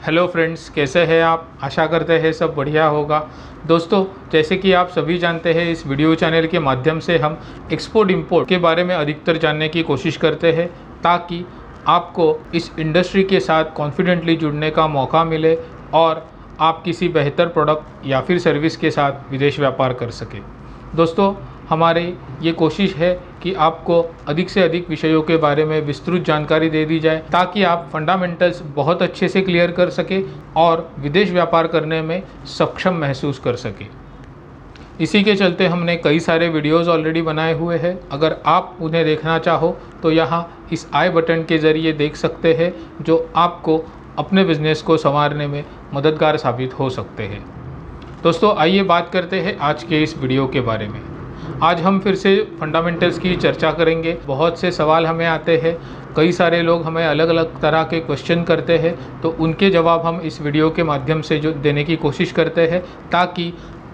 Hello friends, कैसे हैं आप? आशा करते हैं सब बढ़िया होगा। दोस्तों, जैसे कि आप सभी जानते हैं, इस वीडियो चैनल के माध्यम से हम एक्सपोर्ट इंपोर्ट के बारे में अधिकतर जानने की कोशिश करते हैं ताकि आपको इस इंडस्ट्री के साथ कॉन्फिडेंटली जुड़ने का मौका मिले और आप किसी बेहतर प्रोडक्ट या फिर सर्विस के साथ विदेश व्यापार कर सकें। दोस्तों, हमारी ये कोशिश है कि आपको अधिक से अधिक विषयों के बारे में विस्तृत जानकारी दे दी जाए ताकि आप फंडामेंटल्स बहुत अच्छे से क्लियर कर सकें और विदेश व्यापार करने में सक्षम महसूस कर सकें। इसी के चलते हमने कई सारे वीडियोस ऑलरेडी बनाए हुए हैं। अगर आप उन्हें देखना चाहो तो यहाँ इस आई बटन के ज़रिए देख सकते हैं, जो आपको अपने बिजनेस को संवारने में मददगार साबित हो सकते हैं। दोस्तों, आइए बात करते हैं आज के इस वीडियो के बारे में। आज हम फिर से फंडामेंटल्स की चर्चा करेंगे। बहुत से सवाल हमें आते हैं, कई सारे लोग हमें अलग अलग तरह के क्वेश्चन करते हैं, तो उनके जवाब हम इस वीडियो के माध्यम से जो देने की कोशिश करते हैं ताकि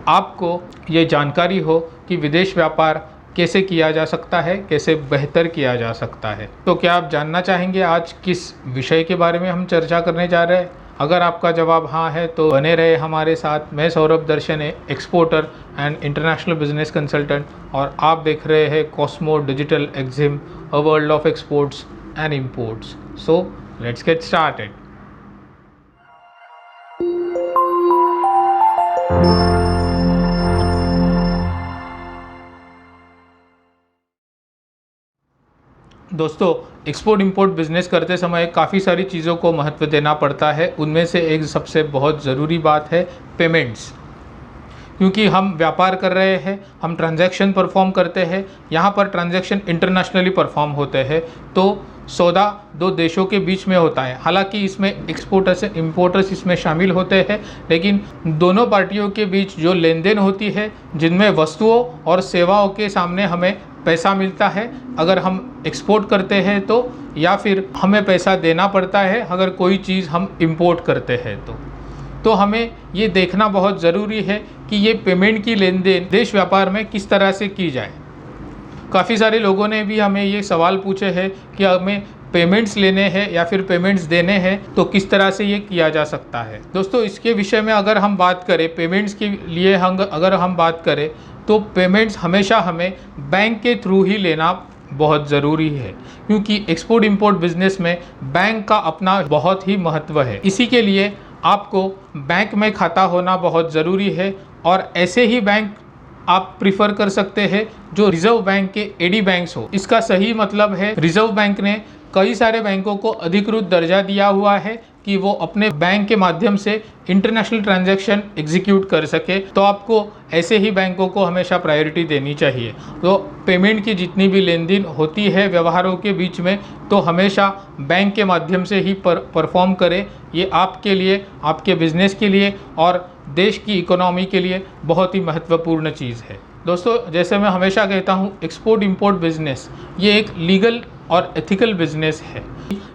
आपको ये जानकारी हो कि विदेश व्यापार कैसे किया जा सकता है, कैसे बेहतर किया जा सकता है। तो क्या आप जानना चाहेंगे आज किस विषय के बारे में हम चर्चा करने जा रहे हैं? अगर आपका जवाब हाँ है तो बने रहे हमारे साथ। मैं Saurabh Darshane, exporter and international business consultant, और आप देख रहे हैं Cosmo digital Exim, a world of exports and imports. So let's get started. दोस्तों, एक्सपोर्ट इंपोर्ट बिज़नेस करते समय काफ़ी सारी चीज़ों को महत्व देना पड़ता है। उनमें से एक सबसे बहुत ज़रूरी बात है पेमेंट्स। क्योंकि हम व्यापार कर रहे हैं, हम ट्रांजैक्शन परफॉर्म करते हैं। यहाँ पर ट्रांजैक्शन इंटरनेशनली परफॉर्म होते हैं, तो सौदा दो देशों के बीच में होता है। हालांकि इसमें एक्सपोर्टर्स इंपोर्टर्स इसमें शामिल होते हैं, लेकिन दोनों पार्टियों के बीच जो लेन देन होती है, जिनमें वस्तुओं और सेवाओं के सामने हमें पैसा मिलता है अगर हम एक्सपोर्ट करते हैं तो, या फिर हमें पैसा देना पड़ता है अगर कोई चीज़ हम इंपोर्ट करते हैं तो हमें ये देखना बहुत ज़रूरी है कि ये पेमेंट की लेन देन देश व्यापार में किस तरह से की जाए। काफ़ी सारे लोगों ने भी हमें ये सवाल पूछे हैं कि हमें पेमेंट्स लेने हैं या फिर पेमेंट्स देने हैं तो किस तरह से ये किया जा सकता है। दोस्तों, इसके विषय में अगर हम बात करें, पेमेंट्स के लिए अगर हम बात करें तो पेमेंट्स हमेशा हमें बैंक के थ्रू ही लेना बहुत ज़रूरी है, क्योंकि एक्सपोर्ट इंपोर्ट बिजनेस में बैंक का अपना बहुत ही महत्व है। इसी के लिए आपको बैंक में खाता होना बहुत ज़रूरी है, और ऐसे ही बैंक आप प्रिफर कर सकते हैं जो रिजर्व बैंक के एडी बैंक्स हो। इसका सही मतलब है, रिजर्व बैंक ने कई सारे बैंकों को अधिकृत दर्जा दिया हुआ है कि वो अपने बैंक के माध्यम से इंटरनेशनल ट्रांजैक्शन एग्जीक्यूट कर सके, तो आपको ऐसे ही बैंकों को हमेशा प्रायोरिटी देनी चाहिए। तो पेमेंट की जितनी भी लेन देन होती है व्यवहारों के बीच में, तो हमेशा बैंक के माध्यम से ही परफॉर्म करें। ये आपके लिए, आपके बिजनेस के लिए और देश की इकोनॉमी के लिए बहुत ही महत्वपूर्ण चीज़ है। दोस्तों, जैसे मैं हमेशा कहता हूँ, एक्सपोर्ट इंपोर्ट बिजनेस ये एक लीगल और एथिकल बिजनेस है।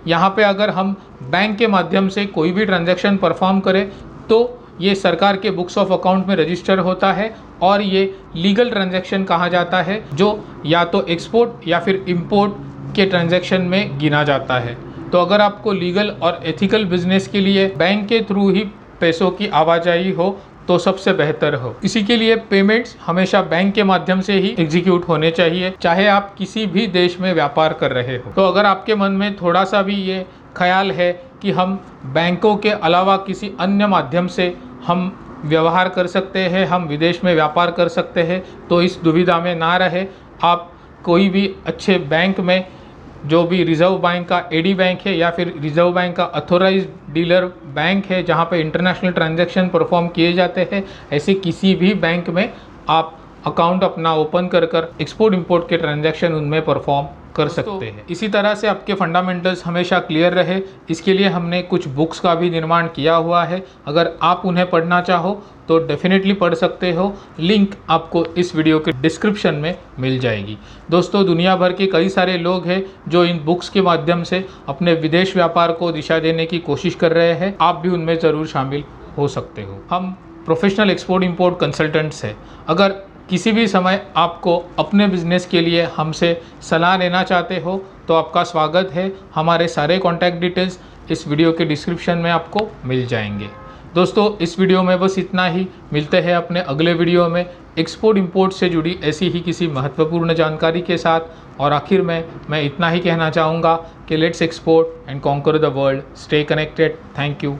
यहाँ पे अगर हम बैंक के माध्यम से कोई भी ट्रांजैक्शन परफॉर्म करें तो ये सरकार के बुक्स ऑफ अकाउंट में रजिस्टर होता है और ये लीगल ट्रांजैक्शन कहा जाता है, जो या तो एक्सपोर्ट या फिर इंपोर्ट के ट्रांजैक्शन में गिना जाता है। तो अगर आपको लीगल और एथिकल बिजनेस के लिए बैंक के थ्रू ही पैसों की आवाजाही हो तो सबसे बेहतर हो। इसी के लिए पेमेंट्स हमेशा बैंक के माध्यम से ही एग्जीक्यूट होने चाहिए, चाहे आप किसी भी देश में व्यापार कर रहे हो। तो अगर आपके मन में थोड़ा सा भी ये ख्याल है कि हम बैंकों के अलावा किसी अन्य माध्यम से हम व्यवहार कर सकते हैं, हम विदेश में व्यापार कर सकते हैं, तो इस दुविधा में ना रहे। आप कोई भी अच्छे बैंक में, जो भी रिजर्व बैंक का एडी बैंक है या फिर रिजर्व बैंक का अथोराइज्ड डीलर बैंक है जहाँ पे इंटरनेशनल ट्रांजैक्शन परफॉर्म किए जाते हैं, ऐसे किसी भी बैंक में आप अकाउंट अपना ओपन कर एक्सपोर्ट इंपोर्ट के ट्रांजैक्शन उनमें परफॉर्म कर सकते हैं। इसी तरह से आपके फंडामेंटल्स हमेशा क्लियर रहे, इसके लिए हमने कुछ बुक्स का भी निर्माण किया हुआ है। अगर आप उन्हें पढ़ना चाहो तो डेफिनेटली पढ़ सकते हो। लिंक आपको इस वीडियो के डिस्क्रिप्शन में मिल जाएगी। दोस्तों, दुनिया भर के कई सारे लोग हैं जो इन बुक्स के माध्यम से अपने विदेश व्यापार को दिशा देने की कोशिश कर रहे हैं। आप भी उनमें ज़रूर शामिल हो सकते हो। हम प्रोफेशनल एक्सपोर्ट इंपोर्ट कंसल्टेंट्स हैं। अगर किसी भी समय आपको अपने बिजनेस के लिए हमसे सलाह लेना चाहते हो तो आपका स्वागत है। हमारे सारे कॉन्टैक्ट डिटेल्स इस वीडियो के डिस्क्रिप्शन में आपको मिल जाएंगे। दोस्तों इस वीडियो में बस इतना ही। मिलते हैं अपने अगले वीडियो में एक्सपोर्ट इंपोर्ट से जुड़ी ऐसी ही किसी महत्वपूर्ण जानकारी के साथ। और आखिर में मैं इतना ही कहना चाहूँगा कि let's export and conquer the world. Stay connected. Thank you.